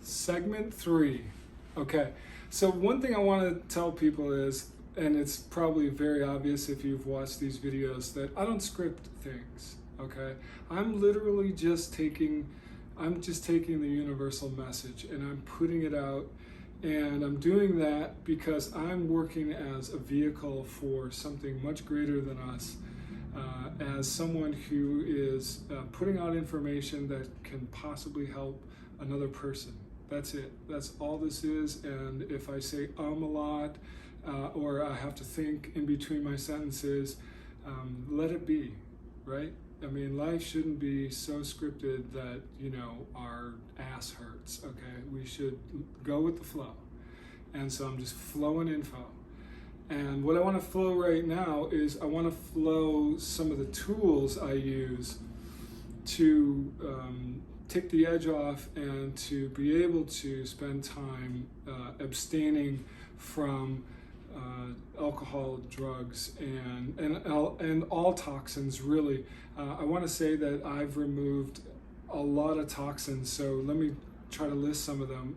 Segment 3. Okay, so one thing I want to tell people is, and it's probably very obvious if you've watched these videos, that I don't script things, okay? I'm literally just taking the universal message and I'm putting it out, and I'm doing that because I'm working as a vehicle for something much greater than us, as someone who is putting out information that can possibly help another person. That's it. That's all this is. And if I say a lot, or I have to think in between my sentences, let it be, right? I mean, life shouldn't be so scripted that, our ass hurts, okay? We should go with the flow. And so I'm just flowing info. And what I want to flow right now is I want to flow some of the tools I use to take the edge off and to be able to spend time abstaining from alcohol, drugs, and all toxins, really. I want to say that I've removed a lot of toxins, so let me try to list some of them.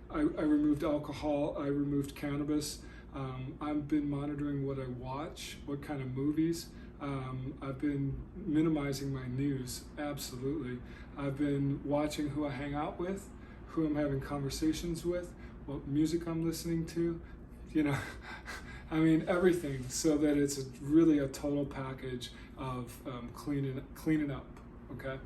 I removed alcohol, I removed cannabis. I've been monitoring what I watch, what kind of movies. I've been minimizing my news, absolutely. I've been watching who I hang out with, who I'm having conversations with, what music I'm listening to, I mean, everything, so that it's really a total package of cleaning up, okay?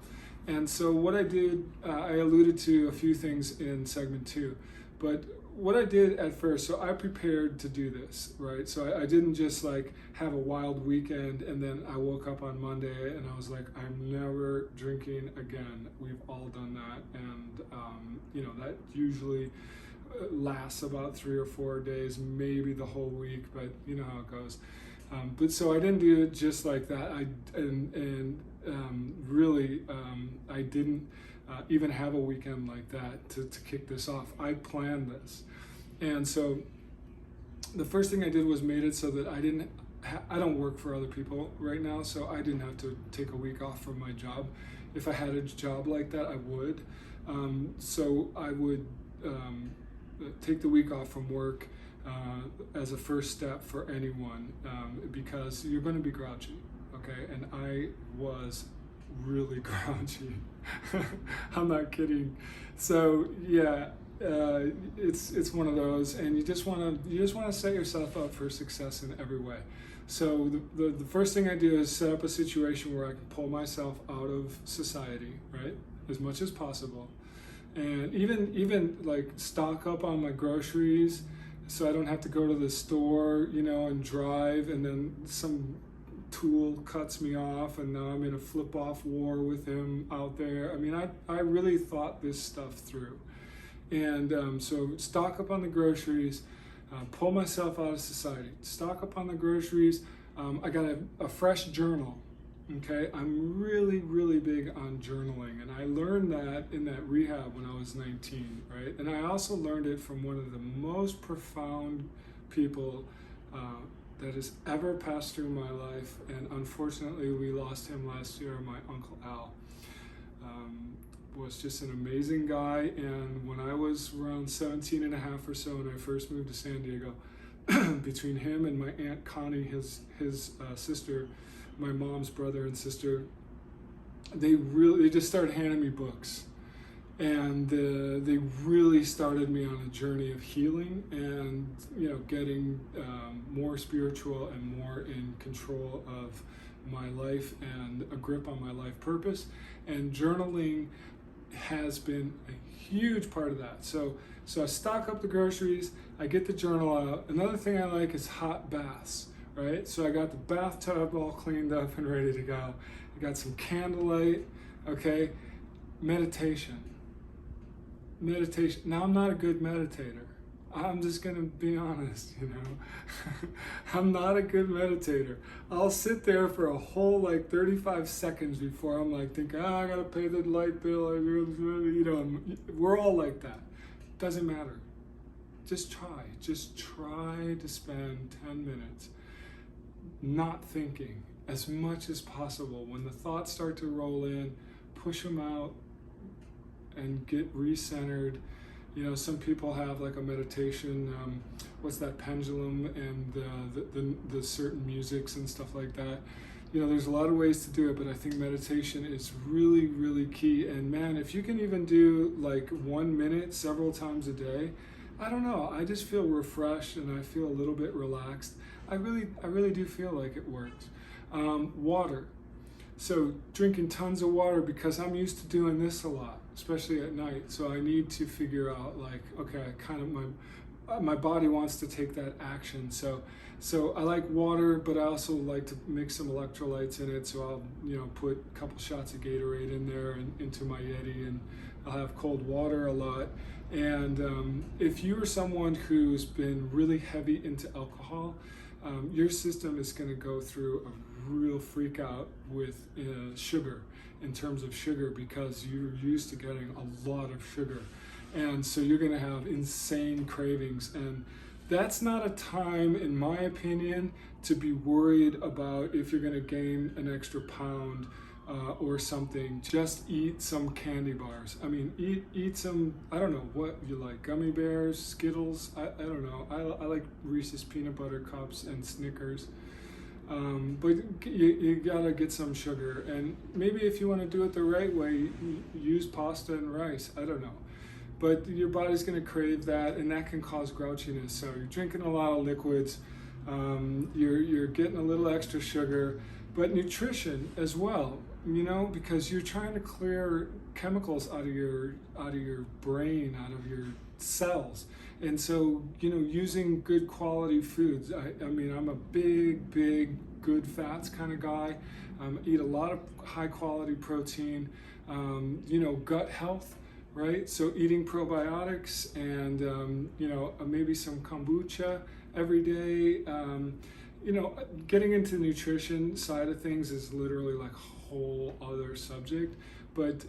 And so what I did, I alluded to a few things in segment 2, but what I did at first, so I prepared to do this, right? So I didn't just have a wild weekend and then I woke up on Monday and I was like, I'm never drinking again. We've all done that, and that usually lasts about 3 or 4 days, maybe the whole week, but you know how it goes. But so I didn't do it just like that. I didn't even have a weekend like that to kick this off. I planned this. And so the first thing I did was made it so that I don't work for other people right now, so I didn't have to take a week off from my job. If I had a job like that, I would. So I would take the week off from work as a first step for anyone, because you're going to be grouchy, okay? And I was really grouchy. I'm not kidding. So yeah, it's one of those, and you just want to set yourself up for success in every way. So the first thing I do is set up a situation where I can pull myself out of society, right, as much as possible, and even like stock up on my groceries, so I don't have to go to the store, and drive, and then some tool cuts me off, and now I'm in a flip-off war with him out there. I mean, I really thought this stuff through. And so stock up on the groceries, pull myself out of society, stock up on the groceries. I got a fresh journal, okay? I'm really, really big on journaling, and I learned that in that rehab when I was 19, right? And I also learned it from one of the most profound people that has ever passed through my life, and unfortunately we lost him last year. My Uncle Al was just an amazing guy, and when I was around 17 and a half or so, and I first moved to San Diego, between him and my Aunt Connie, his sister, my mom's brother and sister, they just started handing me books, and they really started me on a journey of healing and getting more spiritual and more in control of my life and a grip on my life purpose. And journaling has been a huge part of that. So I stock up the groceries, I get the journal out. Another thing I like is hot baths, right? So I got the bathtub all cleaned up and ready to go. I got some candlelight, okay? Meditation. Now, I'm not a good meditator. I'm just gonna be honest, I'm not a good meditator. I'll sit there for a whole 35 seconds before I'm thinking, I gotta pay the light bill. We're all like that. Doesn't matter. Just try to spend 10 minutes not thinking as much as possible. When the thoughts start to roll in, push them out and get recentered. You know, some people have like a meditation, what's that, pendulum, and the certain musics and stuff like that. You know, there's a lot of ways to do it, but I think meditation is really, really key. And man, if you can even do like 1 minute several times a day, I don't know, I just feel refreshed and I feel a little bit relaxed. I really do feel like it works. Water. So drinking tons of water, because I'm used to doing this a lot, especially at night. So I need to figure out like, okay, kind of my body wants to take that action. So I like water, but I also like to mix some electrolytes in it. So I'll, you know, put a couple shots of Gatorade in there and into my Yeti, and I'll have cold water a lot. And if you are someone who's been really heavy into alcohol, your system is going to go through a real freak out with sugar, in terms of sugar, because you're used to getting a lot of sugar. And so you're going to have insane cravings. And that's not a time, in my opinion, to be worried about if you're going to gain an extra pound or something. Just eat some candy bars. I mean, eat some, I don't know what you like, gummy bears, Skittles, I don't know. I like Reese's peanut butter cups and Snickers. But you gotta get some sugar, and maybe if you want to do it the right way, use pasta and rice. I don't know, but your body's gonna crave that, and that can cause grouchiness. So you're drinking a lot of liquids, you're getting a little extra sugar, but nutrition as well. You know, because you're trying to clear chemicals out of your brain, out of your cells. And so, you know, using good quality foods. I mean, I'm a big, good fats kind of guy. Eat a lot of high quality protein. You know, gut health, right? So eating probiotics and, you know, maybe some kombucha every day. You know, getting into the nutrition side of things is literally like a whole other subject. But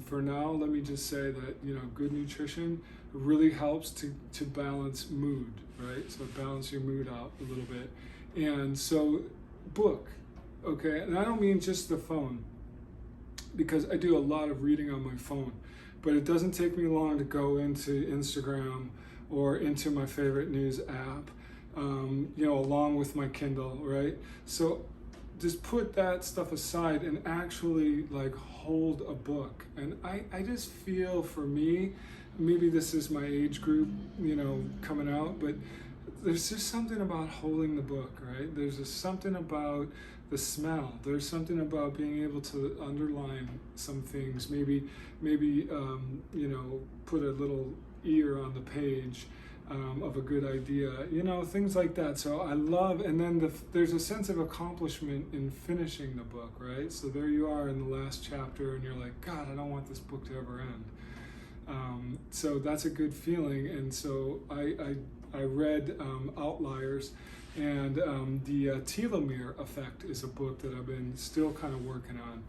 for now, let me just say that, you know, good nutrition really helps to balance mood, right? So balance your mood out a little bit. And so book, okay? And I don't mean just the phone, because I do a lot of reading on my phone, but it doesn't take me long to go into Instagram or into my favorite news app, you know, along with my Kindle, right? So just put that stuff aside and actually like hold a book. And I just feel, for me, maybe this is my age group, you know, coming out, but there's just something about holding the book, right? There's just something about the smell. There's something about being able to underline some things, maybe you know, put a little ear on the page of a good idea, you know, things like that. So I love, and then there's a sense of accomplishment in finishing the book, right? So there you are in the last chapter, and you're like, God, I don't want this book to ever end. So that's a good feeling. And so I read Outliers, and the telomere effect is a book that I've been still kind of working on.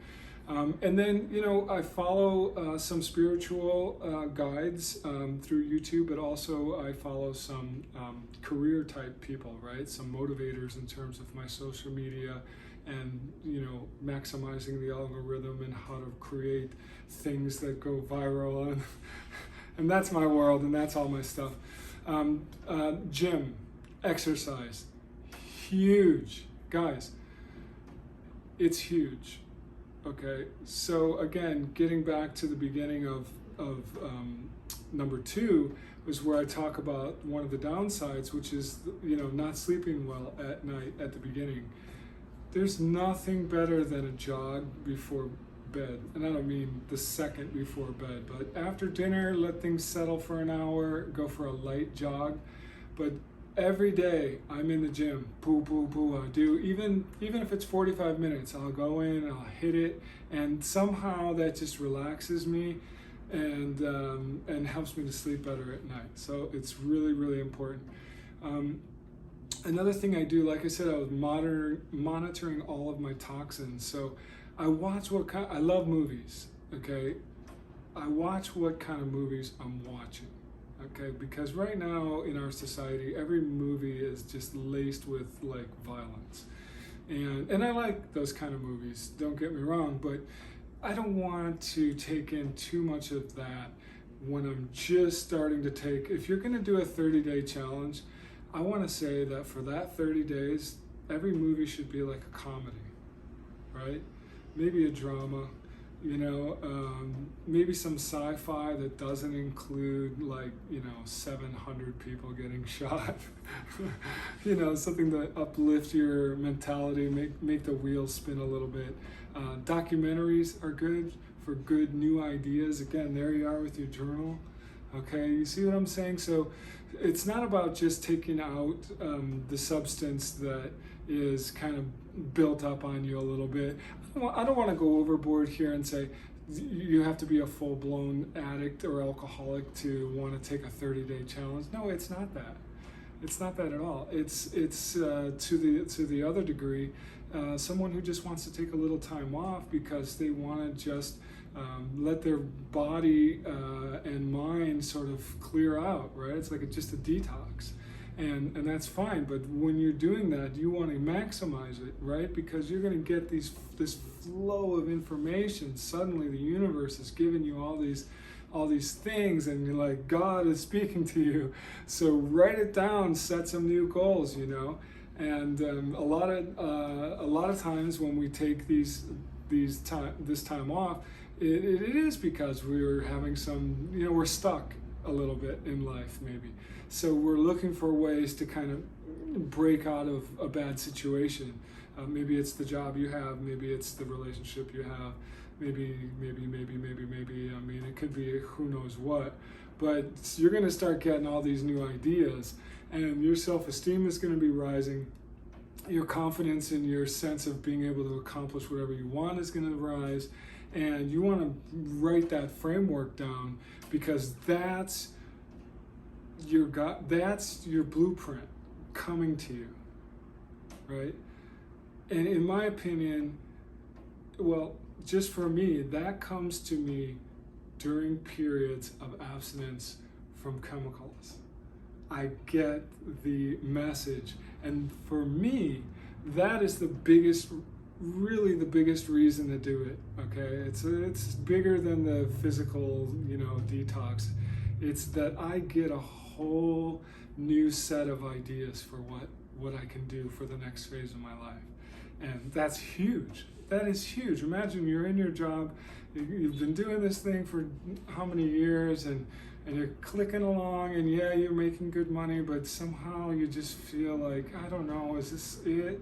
And then, you know, I follow some spiritual guides through YouTube, but also I follow some career type people, right? Some motivators in terms of my social media, and, you know, maximizing the algorithm and how to create things that go viral. And that's my world, and that's all my stuff. Gym, exercise, huge. Guys, it's huge. Okay, so again, getting back to the beginning of number 2 was where I talk about one of the downsides, which is, you know, not sleeping well at night at the beginning. There's nothing better than a jog before bed. And I don't mean the second before bed, but after dinner, let things settle for an hour, go for a light jog. But every day I'm in the gym, I do, even if it's 45 minutes, I'll go in, I'll hit it, and somehow that just relaxes me and helps me to sleep better at night. So it's really, really important. Another thing I do, like I said, I was monitoring all of my toxins. So I watch I love movies, okay? I watch what kind of movies I'm watching. Okay, because right now in our society, every movie is just laced with like violence, and I like those kind of movies. Don't get me wrong, but I don't want to take in too much of that when I'm just starting to take. If you're going to do a 30-day challenge, I want to say that for that 30 days, every movie should be like a comedy, right? Maybe a drama, maybe some sci-fi that doesn't include 700 people getting shot. Something to uplift your mentality, make the wheels spin a little bit. Documentaries are good for good new ideas. Again, there you are with your journal. Okay, you see what I'm saying? So it's not about just taking out the substance that is kind of built up on you a little bit. I don't want to go overboard here and say you have to be a full-blown addict or alcoholic to want to take a 30-day challenge. No, it's not that. It's not that at all. It's to the other degree, someone who just wants to take a little time off because they want to just let their body and mind sort of clear out, right? It's like just a detox. And that's fine, but when you're doing that, you want to maximize it, right? Because you're going to get this flow of information. Suddenly the universe is giving you all these things, and you're like, God is speaking to you. So write it down, set some new goals, And a lot of times when we take this time off, it is because we're having some, we're stuck a little bit in life maybe. So we're looking for ways to kind of break out of a bad situation. Maybe it's the job you have, maybe it's the relationship you have, maybe. I mean, it could be who knows what. But you're going to start getting all these new ideas, and your self-esteem is going to be rising. Your confidence in your sense of being able to accomplish whatever you want is going to rise. And you want to write that framework down, because that's your blueprint coming to you, right? And in my opinion, well, just for me, that comes to me during periods of abstinence from chemicals. I get the message, and for me, that is really the biggest reason to do it. Okay, it's bigger than the physical, detox. It's that I get a whole new set of ideas for what I can do for the next phase of my life, and that's huge. That is huge. Imagine you're in your job, you've been doing this thing for how many years, and you're clicking along, and yeah, you're making good money, but somehow you just feel like, I don't know, is this it,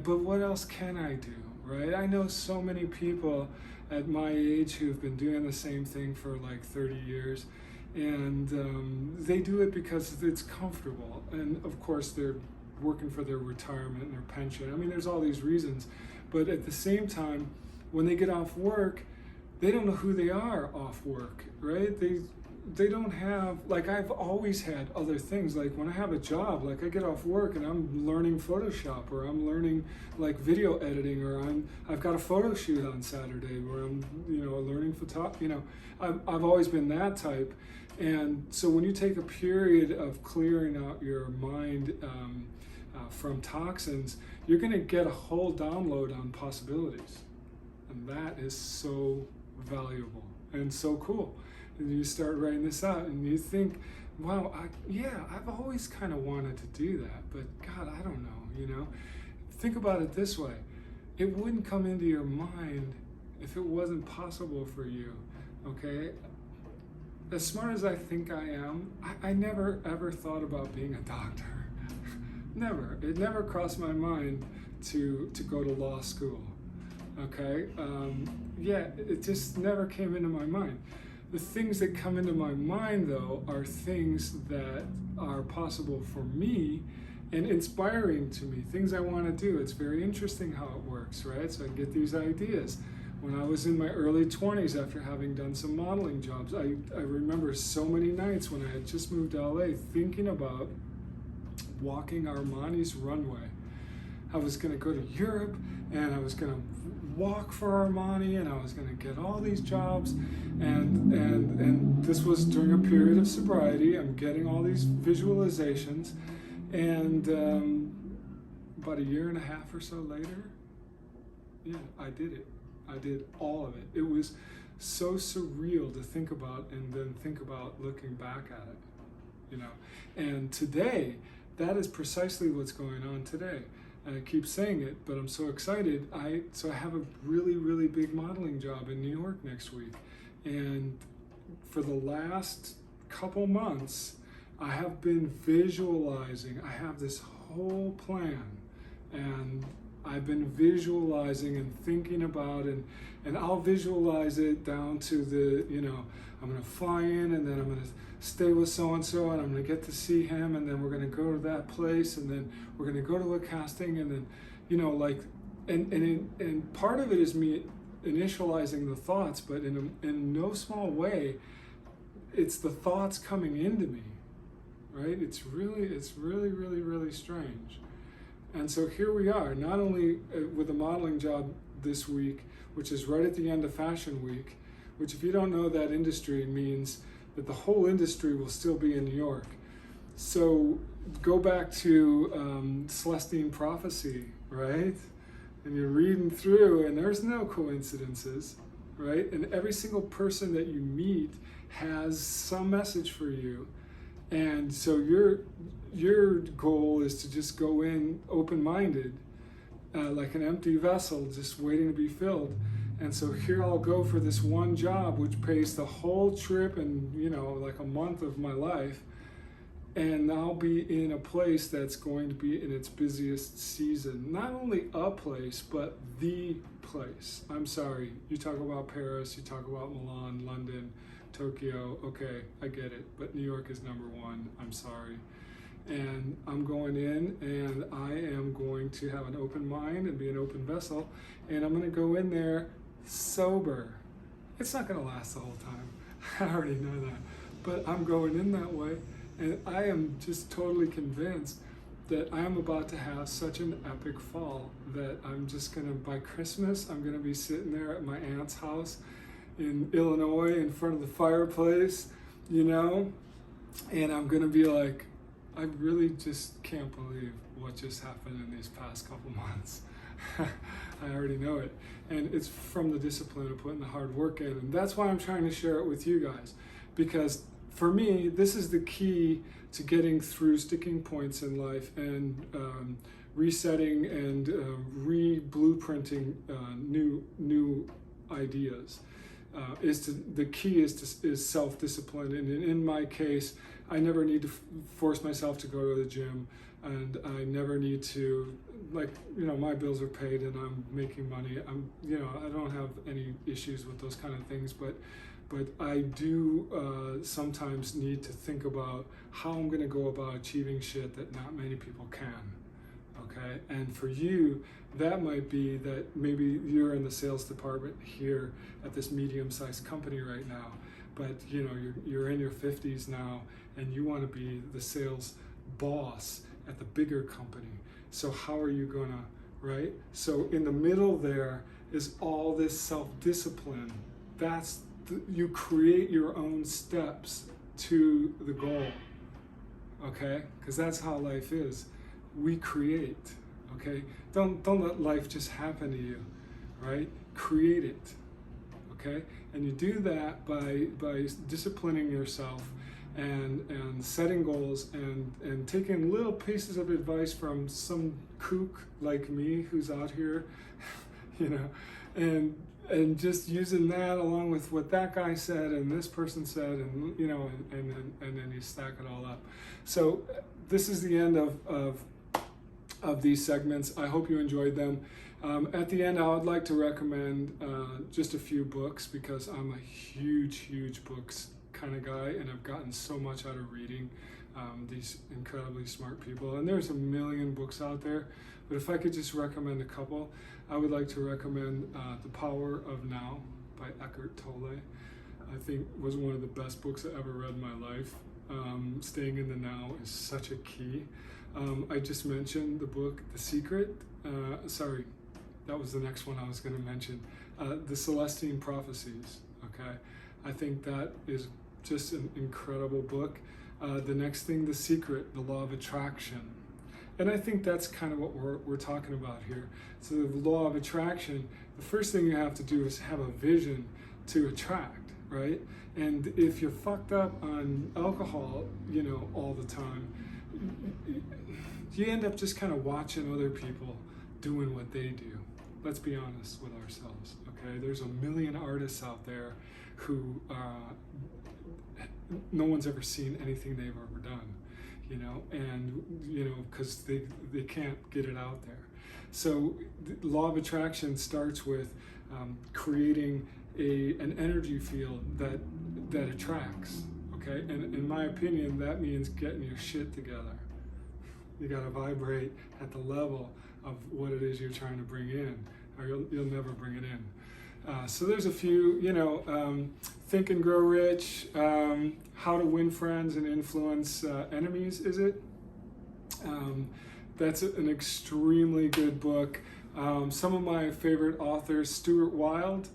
but what else can I do, right? I know so many people at my age who've been doing the same thing for like 30 years, and they do it because it's comfortable, and of course they're working for their retirement and their pension. I mean, there's all these reasons, but at the same time, when they get off work, they don't know who they are off work, right? They don't have, like, I've always had other things. Like when I have a job, like I get off work and I'm learning Photoshop, or I'm learning like video editing, or I've got a photo shoot on Saturday where I'm, learning photography. I've always been that type. And so when you take a period of clearing out your mind from toxins, you're going to get a whole download on possibilities. And that is so valuable and so cool. And you start writing this out and you think, wow, I've always kind of wanted to do that, but God, I don't know, Think about it this way. It wouldn't come into your mind if it wasn't possible for you, okay? As smart as I think I am, I never ever thought about being a doctor. Never. It never crossed my mind to go to law school, okay? It just never came into my mind. The things that come into my mind, though, are things that are possible for me and inspiring to me, things I want to do. It's very interesting how it works, right? So I get these ideas. When I was in my early 20s, after having done some modeling jobs, I remember so many nights when I had just moved to LA thinking about walking Armani's runway. I was going to go to Europe, and I was going to walk for Armani, and I was going to get all these jobs, and this was during a period of sobriety. I'm getting all these visualizations, and about a year and a half or so later, I did it. I did all of it. It was so surreal to think about, and then think about looking back at it, you know. And today, that is precisely what's going on today. And I keep saying it, but I'm so excited. So I have a really, really big modeling job in New York next week. And for the last couple months, I have been visualizing. I have this whole plan, and I've been visualizing and thinking about it, and I'll visualize it down to the, you know, I'm gonna fly in, and then I'm gonna stay with so-and-so, and I'm gonna get to see him, and then we're gonna go to that place, and then we're gonna go to a casting, and then, you know, like, and part of it is me initializing the thoughts, but in no small way, it's the thoughts coming into me, right? It's really, really, really strange. And so here we are, not only with a modeling job this week, which is right at the end of Fashion Week, which, if you don't know that industry, means that the whole industry will still be in New York. So go back to Celestine Prophecy, right? And you're reading through, and there's no coincidences, right? And every single person that you meet has some message for you. And so your goal is to just go in open-minded, like an empty vessel, just waiting to be filled. And so here I'll go for this one job, which pays the whole trip and, you know, like a month of my life. And I'll be in a place that's going to be in its busiest season. Not only a place, but the place. I'm sorry, you talk about Paris, you talk about Milan, London, Tokyo, okay, I get it. But New York is number one, I'm sorry. And I'm going in, and I am going to have an open mind and be an open vessel. And I'm going to go in there sober. It's not going to last the whole time. I already know that. But I'm going in that way. And I am just totally convinced that I am about to have such an epic fall that I'm just going to, by Christmas, I'm going to be sitting there at my aunt's house in Illinois in front of the fireplace, you know, and I'm going to be like, I really just can't believe what just happened in these past couple months. I already know it. And it's from the discipline of putting the hard work in. And that's why I'm trying to share it with you guys. Because for me, this is the key to getting through sticking points in life and resetting and re-blueprinting new ideas. The key is self-discipline. And in my case, I never need to force myself to go to the gym, and I never need to, like, you know, my bills are paid and I'm making money. I don't have any issues with those kind of things, but I do sometimes need to think about how I'm going to go about achieving shit that not many people can. Okay, and for you, that might be that maybe you're in the sales department here at this medium-sized company right now, but you know you're in your 50s now, and you want to be the sales boss at the bigger company. So how are you gonna, right? So in the middle there is all this self-discipline. You create your own steps to the goal. Okay, because that's how life is. We create. Okay, don't let life just happen to you, right? Create it. Okay, and you do that by disciplining yourself and setting goals and taking little pieces of advice from some kook like me who's out here, you know, and just using that along with what that guy said and this person said, and you know, and then you stack it all up. So this is the end of these segments. I hope you enjoyed them. At the end, I would like to recommend just a few books, because I'm a huge books kind of guy, and I've gotten so much out of reading these incredibly smart people. And there's a million books out there, but if I could just recommend a couple, I would like to recommend The Power of Now by Eckhart Tolle. I think was one of the best books I ever read in my life. Staying in the now is such a key. I just mentioned the book The Secret. Sorry, that was the next one I was going to mention. The Celestine Prophecies. Okay, I think that is just an incredible book. The next thing, The Secret, The Law of Attraction. And I think that's kind of what we're talking about here. So the law of attraction, the first thing you have to do is have a vision to attract, right? And if you're fucked up on alcohol, you know, all the time, you end up just kind of watching other people doing what they do. Let's be honest with ourselves, okay? There's a million artists out there who no one's ever seen anything they've ever done, you know, and, you know, because they can't get it out there. So the law of attraction starts with creating an energy field that attracts, okay? And in my opinion, that means getting your shit together. You gotta vibrate at the level of what it is you're trying to bring in, or you'll never bring it in. So there's a few, you know, Think and Grow Rich, How to Win Friends and Influence Enemies, is it? That's an extremely good book. Some of my favorite authors, Stuart Wilde,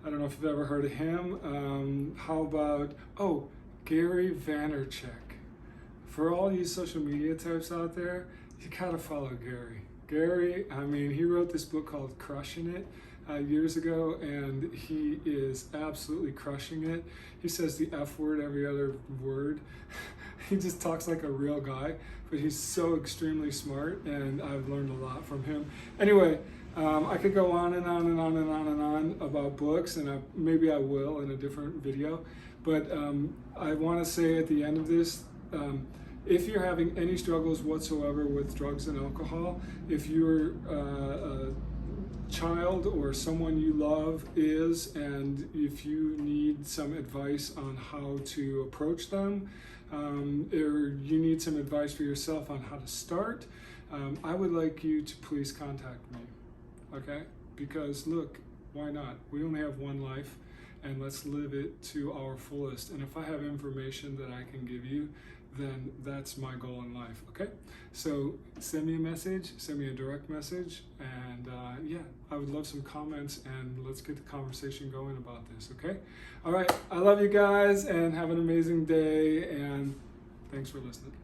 I don't know if you've ever heard of him. How about, Gary Vaynerchuk. For all you social media types out there, you gotta follow Gary. Gary, I mean, he wrote this book called Crushing It years ago, and he is absolutely crushing it. He says the F word every other word. He just talks like a real guy, but he's so extremely smart, and I've learned a lot from him. Anyway, I could go on and on and on and on and on about books, and maybe I will in a different video, but I want to say at the end of this, if you're having any struggles whatsoever with drugs and alcohol, if you're a child or someone you love is, and if you need some advice on how to approach them, or you need some advice for yourself on how to start, I would like you to please contact me, okay? Because look, why not? We only have one life, and let's live it to our fullest. And if I have information that I can give you, then that's my goal in life, okay? So send me a message, send me a direct message, and yeah, I would love some comments, and let's get the conversation going about this, okay? All right, I love you guys, and have an amazing day, and thanks for listening.